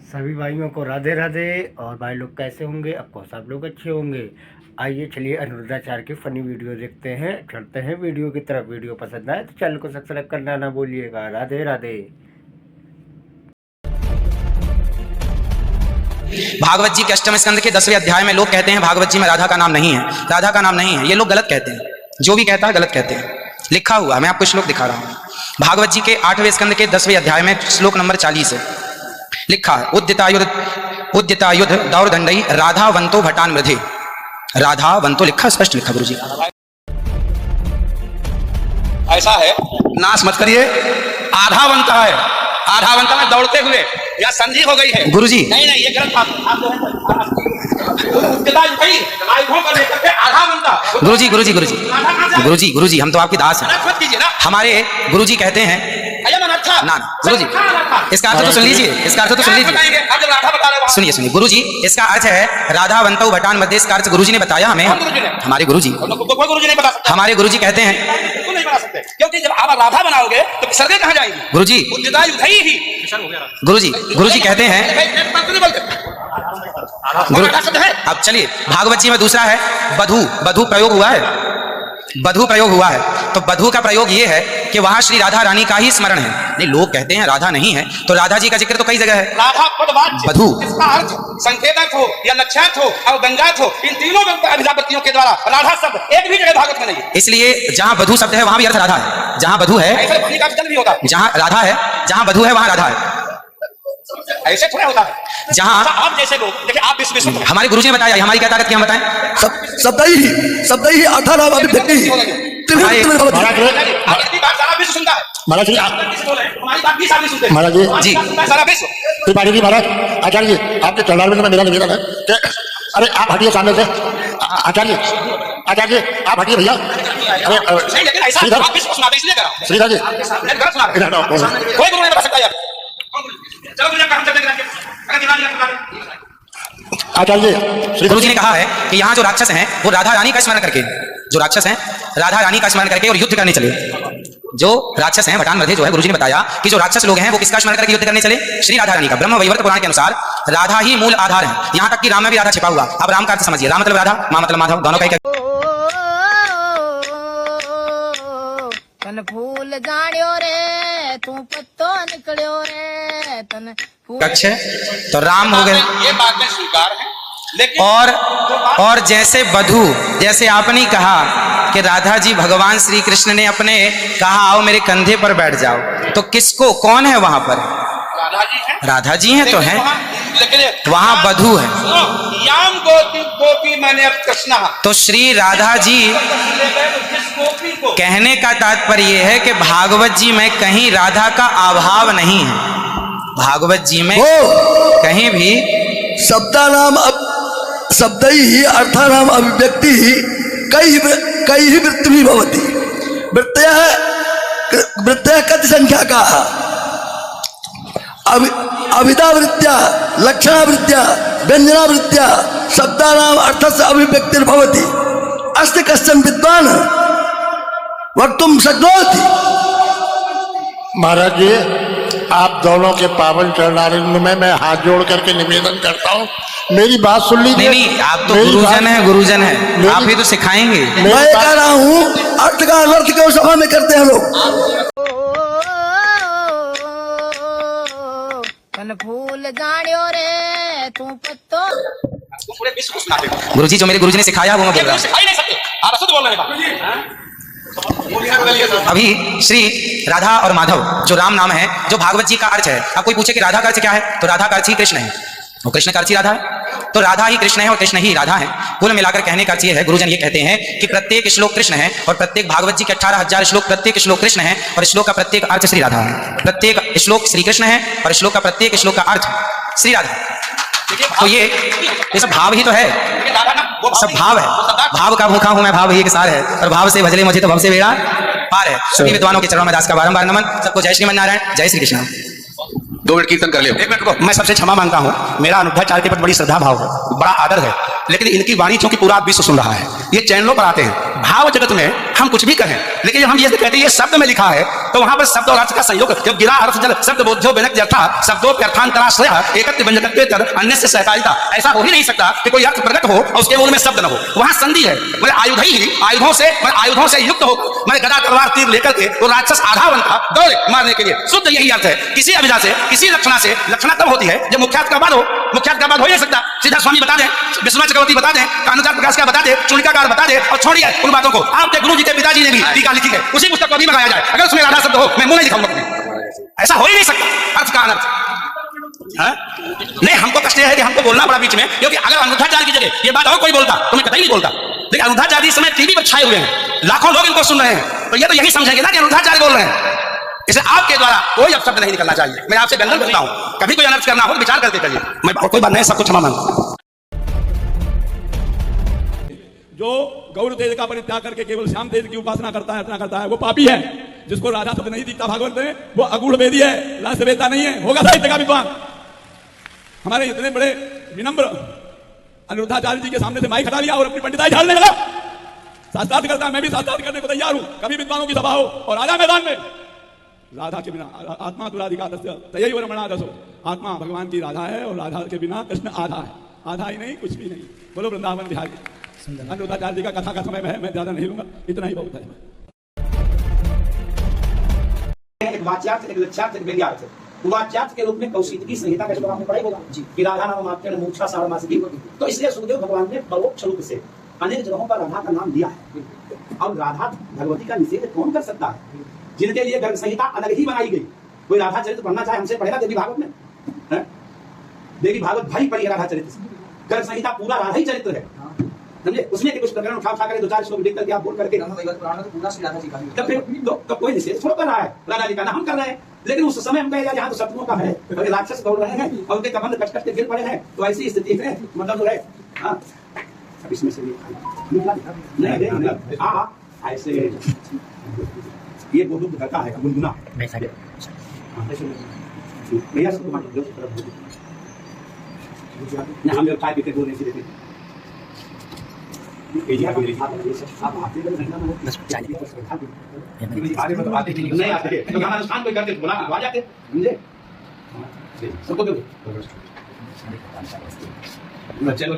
सभी भाइयों को राधे राधे। और भाई लोग कैसे होंगे? ऑफकोर्स आप लोग अच्छे होंगे। आइए चलिए अनिरुद्धाचार्य की फनी वीडियो देखते हैं। चलते हैं वीडियो की तरफ। वीडियो पसंद आए तो चैनल को सब्सक्राइब करना ना भूलिएगा। राधे राधे। भागवत जी के अष्टम स्कंद के 10वें अध्याय में लोग कहते हैं भागवत जी में राधा का नाम नहीं है, राधा का नाम नहीं है। ये लोग गलत कहते हैं, जो भी कहता है गलत कहते हैं। लिखा हुआ मैं आपको श्लोक दिखा रहा हूँ। भागवत जी के 8वें स्कंद के 10वें अध्याय में श्लोक नंबर 40 है लिखा, उद्यतायुध दौरदंडई राधावंतो भटान मृधे। राधावंतो लिखा, स्पष्ट लिखा गुरुजी। ऐसा है, नाश मत करिए। आधावंत है, आधावंत में दौड़ते हुए या संधि हो गई है गुरुजी। नहीं नहीं, ये गलत बात। गुरुजी गुरुजी गुरुजी गुरुजी गुरुजी, हम तो आपके दास हैं। मत कीजिए ना। हमारे गुरुजी कहते हैं ना गुरुजी, इसका अर्थ तो सुन लीजिए, इसका अर्थ तो सुन लीजिए। सुनिए सुनिए गुरुजी, इसका अर्थ है राधावंतो भटान मध्य। इसका अर्थ गुरुजी ने बताया हमें, हमारे गुरुजी। हमारे गुरुजी कहते हैं क्योंकि जब आप राधा बनाओगे तो सर्गे कहाँ जाएंगी? गुरुजी गुरुजी गुरुजी कहते हैं अब चलिए भागवत जी में दूसरा है बधू। बधू प्रयोग हुआ है, बधू प्रयोग हुआ है। तो बधू का प्रयोग ये है कि वहां श्री राधा रानी का ही स्मरण है। नहीं, लोग कहते हैं राधा नहीं है, तो राधा जी का जिक्र तो कई जगह है। राधा पदवाच्य, बधू इसका अर्थ संकेतक हो या लक्ष्यार्थ हो और गंगार्थ हो, इन तीनों अभिधापत्तियों के द्वारा राधा शब्द एक भी जगह भागवत में नहीं है। इसलिए जहां बधू शब्द है वहां भी अर्थ राधा है। जहां बधू है, भी होता है। जहां राधा है, जहां बधू है वहां राधा है। ऐसे थोड़ा होता है। जहां आप जैसे लोग देखिए, आप विश्व हमारे गुरुजी ने बताया, हमारी क्या ताकत, क्या हम बताएं? शब्द ही अठारह अभिव्यक्ति सारा विश्व सुनता है। महाराज जी, हमारी बात भी सारे सुनते हैं। महाराज जी, सारा विश्व। त्रिपाठी जी महाराज, आचार्य जी आपके चरणार में मेरा निवेदन है कि अरे आप हटिए सामने से। आचार्य जी आप हटिए भैया। अरे श्रीधर, आप विश्व सुनाते इसलिए करा। श्रीधर जी कोई गुरु नहीं बता सकता यार। चलो मुझे काम चलते आचार्य जी, गुरुजी ने कहा है कि यहाँ जो राक्षस हैं वो राधा रानी का स्मरण करके, जो राक्षस हैं राधा रानी का स्मरण करके और युद्ध करने चले। जो राक्षस हैं भटान मध्य जो है, गुरुजी ने बताया कि जो राक्षस लोग हैं वो किसका स्मरण करके युद्ध करने चले? श्री राधा रानी का। ब्रह्म वैवर्त पुराण के अनुसार राधा ही मूल आधार है। यहाँ तक कि राम में भी राधा छिपा हुआ। अब राम का अर्थ समझिए, राम मतलब राधा, माँ मतलब माधव, दोनों का ही तन फूल जानियो रे तू पत्तो निकलियो रे तन कक्ष है तो राम हो गए। ये बात में स्वीकार है, लेकिन और जैसे बधू, जैसे आपने कहा कि राधा जी भगवान श्री कृष्ण ने अपने कहा आओ मेरे कंधे पर बैठ जाओ, तो किसको, कौन है वहां पर? राधा जी हैं तो हैं, लेकिन वहां बधू है। याम गोपी मैंने अब कृष्णा, तो श्री राधा जी कहने का तात्पर्य है कि भागवत जी में कहीं राधा का अभाव नहीं है। भागवत जी में कहीं भी शब्द ही अर्थानाम अभिव्यक्ति कई ही वृत्ति भवति। वृत्तयः कति संख्या का अभिधावृत्त्या लक्षणावृत्त्या व्यंजनावृत्त्या शब्दानाम अर्थस्य अभिव्यक्तिर्भवति। अस्ति कश्चन विद्वान् वक्तुं शक्नोति। महाराज जी, आप दोनों के पावन चरणारविंद में मैं हाथ जोड़ करके निवेदन करता हूँ, मेरी बात सुन लीजिए। नहीं, आप तो गुरुजन हैं, गुरुजन हैं, आप ही तो सिखाएंगे। मैं कह रहा हूँ अर्थ का अनर्थ क्यों सभा में करते हैं लोग। तन फूल जानियो रे तू पत्तो। पूरे विश्व को सुनाते हो। गुरुजी जो मेरे गुरुजी ने सिखाया वो मैं बोल रहा हूँ। सिखा ही नहीं सकते, आप असुध बोल रहे हैं। अभी श्री राधा और माधव जो राम नाम है, जो भागवत जी का अर्थ है। अब कोई पूछे कि राधा का अर्थ क्या है, तो राधा का अर्थ ही कृष्ण है, वो कृष्ण का अर्थ ही राधा है। तो राधा ही कृष्ण है और कृष्ण ही राधा है। कुल मिलाकर कहने का अर्थ ये है, गुरुजन ये कहते हैं कि प्रत्येक श्लोक कृष्ण है और प्रत्येक भागवत जी के 18,000 श्लोक, प्रत्येक श्लोक कृष्ण है और श्लोक का प्रत्येक अर्थ श्री राधा है। प्रत्येक श्लोक श्री कृष्ण है और श्लोक का प्रत्येक श्लोक का अर्थ श्री राधा। तो ये सब भाव ही तो है, सब भाव है। भाव का भूखा हूं मैं, भाव ही एक सार है, और भाव से भजले मुझे तो भव से बेड़ा पार है। सभी विद्वानों के चरणों में दास का बारंबार नमन। सबको जय श्रीमन नारायण, जय श्री कृष्ण। 2 मिनट कीर्तन कर ले। 1 मिनट को मैं सबसे क्षमा मांगता हूँ, मेरा अनिरुद्धाचार्य के प्रति बड़ी श्रद्धा भाव है, बड़ा आदर है। लेकिन इनकी वाणी क्योंकि पूरा विश्व सुन रहा है, ये चैनलों पर आते हैं। भाव जगत में हम कुछ भी कहें, लेकिन जब हम ये कहते हैं ये शब्द में लिखा है, तो वहां पर शब्द और अर्थ का संयोग, जब गिरा अर्थ जल शब्द बोध्यो व्यनक जथा शब्दों अर्थांतराश्रय एकत्व व्यंजकत्वेतर अन्य से सहकारिता। ऐसा हो ही नहीं सकता कि कोई अर्थ प्रकट हो और उसके मूल में शब्द न हो। वहां संधि है, मतलब आयुधों से युक्त हो, मतलब गदा तलवार तीर लेकर के वो राक्षस आधावन था दौड़े मारने के लिए। शुद्ध यही अर्थ है। किसी अभिधा से, किसी लक्षणा से, लक्षणा तब होती है जब मुख्यार्थ का बाद हो। मुख्यार्थ का बाद हो ही नहीं सकता। सीधा स्वामी बता दें, विश्वनाथ चक्रवर्ती बता दें, कानुचार प्रकाश का बता दे, चूड़िकाकार बता दे, और छोड़िए उन बातों को। आपके गुरु जी के पिताजी ने भी टीका लिखी है, उसी पुस्तक को अभी मंगाया जाए, अगर उसमें राधा शब्द हो मैं मुंह नहीं दिखाऊंगा। ऐसा हो ही नहीं सकता अर्थ का अनर्थ। नहीं, हमको कष्ट है कि हमको बोलना पड़ा बीच में, क्योंकि अगर अनुद्धाचार्य की जगह ये बात और कोई बोलता तो मैं कतई नहीं बोलता। लेकिन अनुद्धाचार्य इस समय टीवी पर छाए हुए हैं, लाखों लोग इनको सुन रहे हैं, तो ये तो यही समझेंगे ना कि अनुद्धाचार्य बोल रहे हैं। इसे आपके द्वारा कोई अपशब्द नहीं निकलना चाहिए। मैं आपसे व्यंजन करता हूं, कभी कोई अनर्थ करना हो तो विचार करके करिए। मैं कोई बात नहीं, सब कुछ क्षमा मांगता हूं। जो गौर तेज का परित्याग करके केवल श्याम तेज की उपासना करता है, अर्चना करता है, वो पापी है। जिसको राधा शब्द नहीं दिखता भागवत में, वो अगूढ़ वेदी है, लाश वेदता नहीं है, होगा साहित्य का विद्वान। हमारे इतने बड़े विनम्र अनिरुद्धाचार्य जी के सामने से माइक हटा लिया और अपनी पंडिताई झाड़ने लगा। शास्त्रार्थ करता है, मैं भी शास्त्रार्थ करने को तैयार हूं। कभी विद्वानों की सभा हो और आजा मैदान में। राधा के बिना आत्मा तुराधिका तयैव रमणादसो, आत्मा भगवान की राधा है और राधा के बिना कृष्ण आधा है। आधा ही नहीं, कुछ भी नहीं। बोलो वृंदावन बिहार। अनिरुद्धाचार्य जी का कथा का समय है, मैं ज्यादा नहीं लूंगा, इतना ही बहुत है। एक वाच्यार्थ, एक लक्ष्यार्थ, एक व्यंग्यार्थ। वाच्यार्थ के रूप में कौशिकी संहिता का जो आपने पढ़ा होगा कि राधा नाम मात्र मूर्छा सारमासी, तो इसलिए सुखदेव भगवान ने परोक्ष रूप से अनेक जगहों पर राधा का नाम दिया है। अब राधा भगवती का निषेध कौन कर सकता है? जिनके लिए गर्ग संहिता अलग ही बनाई गई। कोई राधा चरित्र पढ़ना चाहे हमसे पढ़ेगा देवी भागवत में। देवी भागवत भाई पढ़ी राधा चरित्र से, गर्ग संहिता पूरा राधा ही चरित्र है, समझे? उसमें कुछ प्रकरण उठा करके दो चार श्लोक लिख करके आप बोल करके तब फिर तो कोई निषेध थोड़ा कर रहा है राधा जी का ना, हम कर रहे हैं। लेकिन उस समय हम कहेगा जहाँ तो शत्रुओं का है, राक्षस दौड़ रहे हैं और उनके कबंध कट के गिर पड़े हैं, तो ऐसी स्थिति है मतलब है। हाँ, इसमें से नहीं ऐसे ये गोदुग्ध करता है गुनगुना भैया सब हम लोग चाय पीते बोल नहीं देते। नहीं आते तो गाना अनुष्ठान कोई करते बुला आ जाते, समझे? सबको दो चलो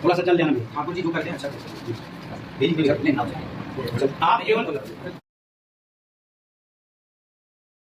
थोड़ा सा चल जाना ठाकुर जी को करते हैं। अच्छा आप केवल